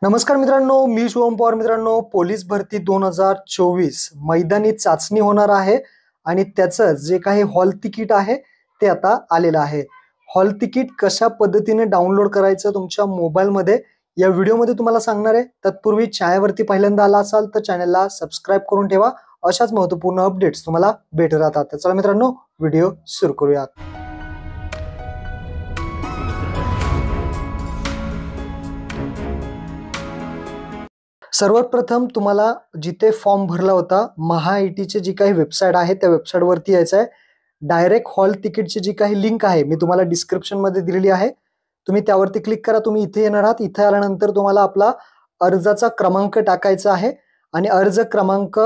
नमस्कार मित्रांनो, मी शुभम पवार. मित्रांनो, पोलीस भरती 2024 मैदानी चाचणी होणार आहे आणि त्याचं जे काही हॉल तिकीट आहे ते आता आलेलं आहे. हॉल तिकीट कशा पद्धतीने डाउनलोड करायचं तुमच्या मोबाईलमध्ये या व्हिडिओमध्ये तुम्हाला सांगणार आहे. तत्पूर्वी चॅनलवरती पहिल्यांदा आला असाल तर चॅनलला सबस्क्राइब करून ठेवा. अशाच महत्त्वपूर्ण अपडेट्स तुम्हाला भेटत राहतात. तर चला मित्रांनो, व्हिडिओ सुरू करूयात. सर्वात प्रथम तुम्हाला जिथे फॉर्म भरला होता महाआयटीची जी काही वेबसाईट आहे त्या वेबसाईटवरती यायचं आहे. डायरेक्ट हॉल तिकीटची जी काही लिंक आहे मी तुम्हाला डिस्क्रिप्शनमध्ये दिलेली आहे, तुम्ही त्यावरती क्लिक करा. तुम्ही इथे येणार आहात. इथे आल्यानंतर तुम्हाला आपला अर्जाचा क्रमांक टाकायचा आहे आणि अर्ज क्रमांक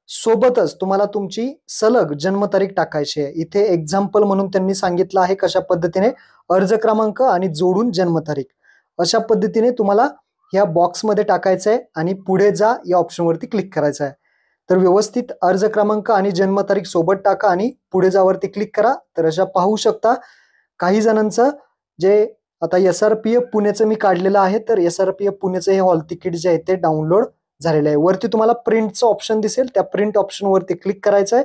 सोबतच तुम्हाला तुमची सलग जन्मतारीख टाकायची आहे. इथे एक्झाम्पल म्हणून त्यांनी सांगितलं आहे कशा पद्धतीने अर्ज क्रमांक आणि जोडून जन्मतारीख अशा पद्धतीने तुम्हाला या बॉक्समध्ये टाकायचं आहे आणि पुढे जा या ऑप्शनवरती क्लिक करायचं आहे. तर व्यवस्थित अर्ज क्रमांक आणि जन्मतारीख सोबत टाका आणि पुढे जावरती क्लिक करा. तर अशा पाहू शकता काही जणांचं जे आता SRPF पुणेचं मी काढलेलं आहे, तर SRPF पुणेचं हे हॉल तिकीट जे आहे ते डाउनलोड झालेलं आहे. वरती तुम्हाला प्रिंटचं ऑप्शन दिसेल, त्या प्रिंट ऑप्शनवरती क्लिक करायचं आहे.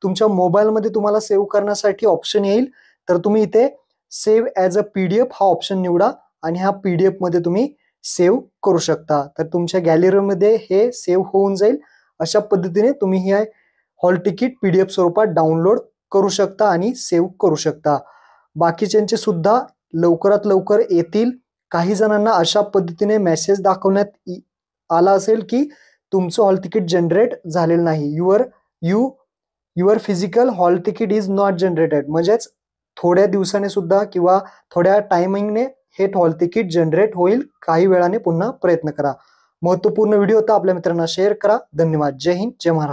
तुमच्या मोबाईलमध्ये तुम्हाला सेव्ह करण्यासाठी ऑप्शन येईल, तर तुम्ही इथे सेव्ह ॲज अ PDF हा ऑप्शन निवडा आणि ह्या PDF मध्ये तुम्ही सेव्ह करू शकता. तर तुमच्या गॅलरीमध्ये हे सेव्ह होऊन जाईल. अशा पद्धतीने तुम्ही हे हॉल तिकीट PDF स्वरूपात डाउनलोड करू शकता आणि सेव्ह करू शकता. बाकीच्यांचे सुद्धा लवकरात लवकर येतील. काही जणांना अशा पद्धतीने मेसेज दाखवण्यात आला असेल की तुमचं हॉल तिकीट जनरेट झालेलं नाही. Your physical hall ticket is not generated, म्हणजेच थोड्या दिवसाने सुद्धा किंवा थोड्या टायमिंगने हे हॉल तिकीट जनरेट होईल. काही वेळाने पुन्हा प्रयत्न करा. महत्त्वपूर्ण व्हिडिओ होता, आपल्या मित्रांना शेअर करा. धन्यवाद. जय हिंद, जय महाराष्ट्र.